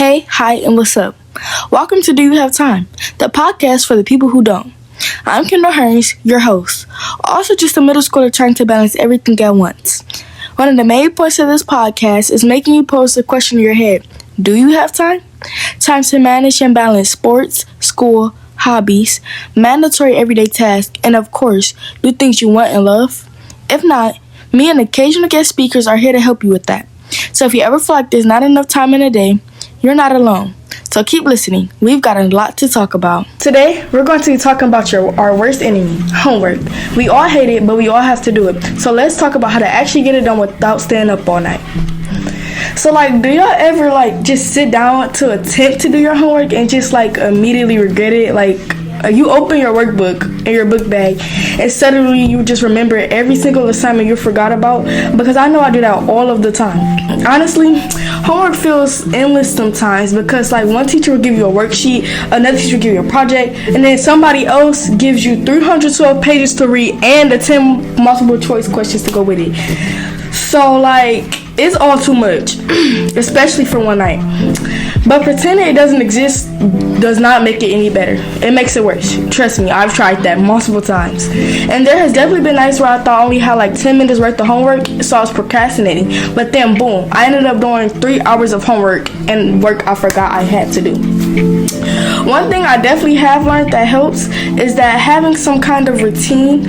Hey, hi, and what's up? Welcome to Do You Have Time, the podcast for the people who don't. I'm Kendall Hearns, your host, also just a middle schooler trying to balance everything at once. One of the main points of this podcast is making you pose the question in your head, do you have time? Time to manage and balance sports, school, hobbies, mandatory everyday tasks, and of course, do things you want and love? If not, me and occasional guest speakers are here to help you with that. So if you ever feel like there's not enough time in a day, you're not alone. So keep listening. We've got a lot to talk about. Today, we're going to be talking about our worst enemy, homework. We all hate it, but we all have to do it. So let's talk about how to actually get it done without staying up all night. So do y'all ever just sit down to attempt to do your homework and just immediately regret it? You open your workbook in your book bag and suddenly you just remember every single assignment you forgot about, because I know I do that all of the time. Honestly, homework feels endless sometimes because one teacher will give you a worksheet, another teacher will give you a project, and then somebody else gives you 312 pages to read and the 10 multiple choice questions to go with it. So it's all too much, especially for one night. But pretending it doesn't exist does not make it any better. It makes it worse. Trust me, I've tried that multiple times. And there has definitely been nights where I thought I only had 10 minutes worth of homework, so I was procrastinating. But then boom, I ended up doing 3 hours of homework and work I forgot I had to do. One thing I definitely have learned that helps is that having some kind of routine,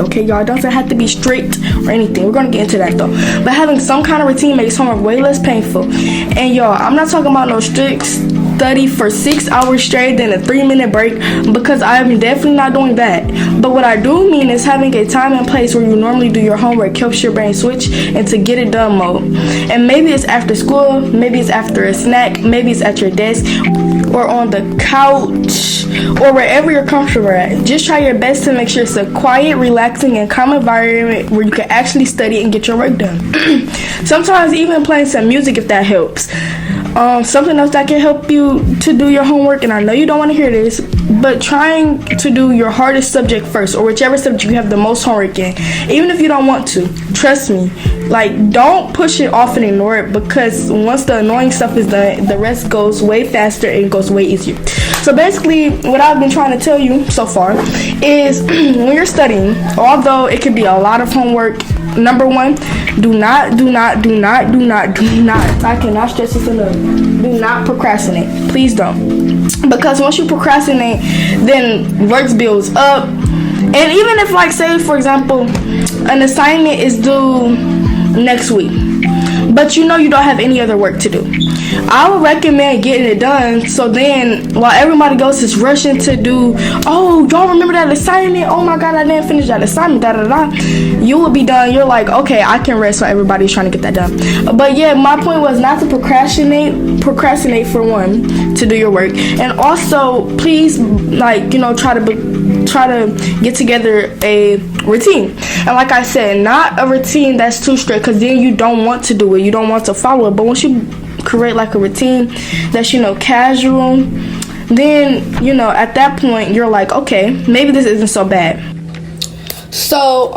okay, y'all, doesn't have to be strict or anything. We're going to get into that though. But having some kind of routine makes homework way less painful. And y'all, I'm not talking about no strict study for 6 hours straight, then a 3-minute break, because I'm definitely not doing that. But what I do mean is having a time and place where you normally do your homework helps your brain switch into get it done mode. And maybe it's after school, maybe it's after a snack, maybe it's at your desk or on the couch or wherever you're comfortable at. Just try your best to make sure it's a quiet, relaxing, and calm environment where you can actually study and get your work done. Sometimes even playing some music if that helps. Something else that can help you to do your homework, and I know you don't want to hear this, but trying to do your hardest subject first, or whichever subject you have the most homework in, even if you don't want to. Trust me, don't push it off and ignore it, because once the annoying stuff is done, the rest goes way faster and it goes way easier. So basically, what I've been trying to tell you so far is when you're studying, although it could be a lot of homework, number one, do not, I cannot stress this enough, do not procrastinate. Please don't. Because once you procrastinate, then work builds up. And even if, say, for example, an assignment is due next week, but you don't have any other work to do, I would recommend getting it done, so then while everybody else is rushing to do, oh, y'all remember that assignment? Oh my god, I didn't finish that assignment, you will be done. You're okay, I can rest while everybody's trying to get that done. But yeah, my point was not to procrastinate for one, to do your work, and also please try to get together a routine. And like I said, not a routine that's too strict, because then you don't want to do it, you don't want to follow it. But once you create a routine that's casual, then at that point you're okay, maybe this isn't so bad. So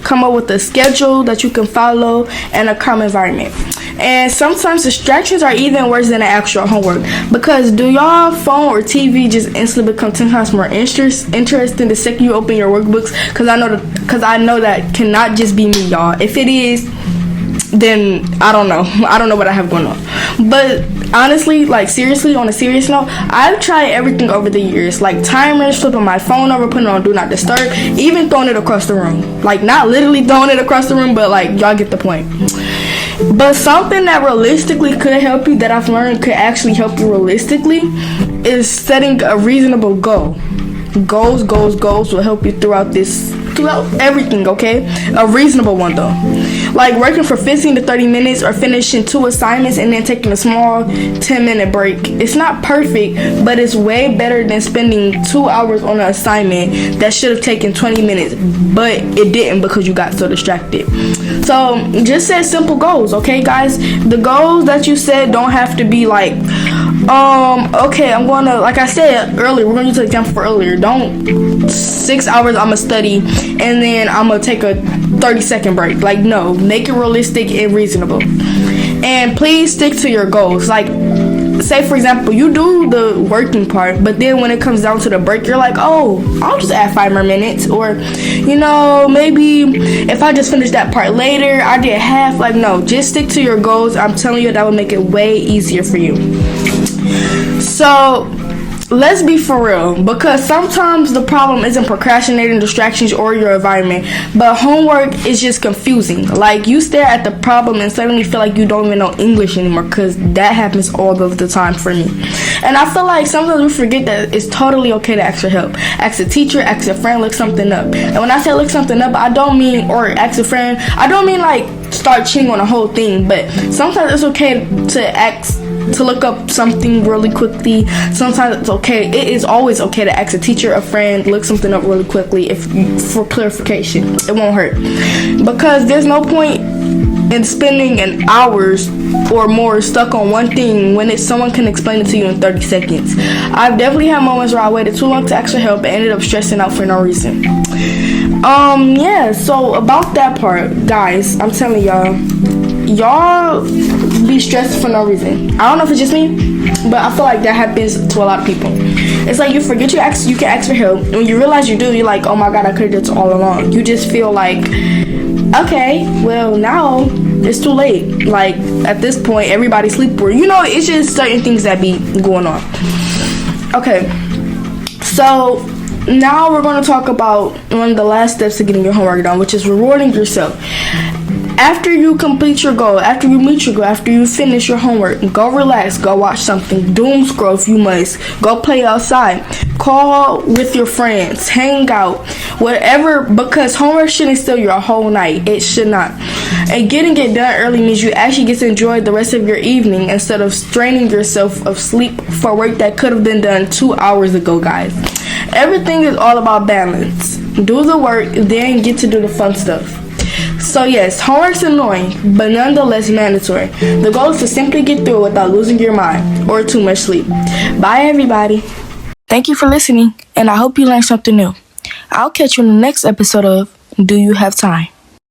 come up with a schedule that you can follow and a calm environment. And sometimes distractions are even worse than the actual homework, because do y'all phone or TV just instantly become 10 times more interesting the second you open your workbooks? Because I know that cannot just be me, y'all. If it is, then I don't know what I have going on. But honestly, seriously, on a serious note, I've tried everything over the years, timers, flipping my phone over, putting it on do not disturb, even throwing it across the room. Not literally throwing it across the room, but y'all get the point. But something that realistically could help you, that I've learned could actually help you realistically, is setting a reasonable goal. Goals will help you throughout everything, okay? A reasonable one though. Working for 15 to 30 minutes or finishing 2 assignments and then taking a small 10-minute break. It's not perfect, but it's way better than spending 2 hours on an assignment that should have taken 20 minutes, but it didn't because you got so distracted. So just set simple goals, okay guys? The goals that you set don't have to be okay, I'm gonna, like I said earlier, we're gonna use an example for earlier. Don't 6 hours I'm gonna study and then I'm gonna take a 30-second break. No, make it realistic and reasonable. And please stick to your goals. Like, say for example, you do the working part, but then when it comes down to the break, you're like, oh, I'll just add 5 more minutes, or maybe if I just finish that part later, I did half. Like, no, just stick to your goals. I'm telling you, that will make it way easier for you. So let's be for real, because sometimes the problem isn't procrastinating, distractions, or your environment, but homework is just confusing. Like, you stare at the problem and suddenly feel like you don't even know English anymore, because that happens all of the time for me. And I feel like sometimes we forget that it's totally okay to ask for help. Ask a teacher, ask a friend, look something up. And when I say look something up, I don't mean, or ask a friend, I don't mean like start cheating on the whole thing, but sometimes it's okay to look up something really quickly. Sometimes it's okay. It is always okay to ask a teacher, a friend, look something up really quickly for clarification. It won't hurt, because there's no point in spending an hours or more stuck on one thing when someone can explain it to you in 30 seconds. I've definitely had moments where I waited too long to ask for help and ended up stressing out for no reason. So about that part, guys, I'm telling y'all be stressed for no reason. I don't know if it's just me, but I feel like that happens to a lot of people. It's like you forget you can ask for help, and when you realize you do, you're like, oh my god, I could have done this all along. You just feel like, okay, well, now it's too late. Like, at this point, everybody's sleep, or it's just certain things that be going on. Okay, so now we're going to talk about one of the last steps to getting your homework done, which is rewarding yourself. After you complete your goal, after you meet your goal, after you finish your homework, go relax, go watch something, doom scroll if you must, go play outside, call with your friends, hang out, whatever, because homework shouldn't steal your whole night. It should not. And getting it done early means you actually get to enjoy the rest of your evening instead of straining yourself of sleep for work that could have been done 2 hours ago, guys. Everything is all about balance. Do the work, then get to do the fun stuff. So yes, homework's annoying, but nonetheless mandatory. The goal is to simply get through it without losing your mind or too much sleep. Bye, everybody. Thank you for listening, and I hope you learned something new. I'll catch you in the next episode of Do You Have Time?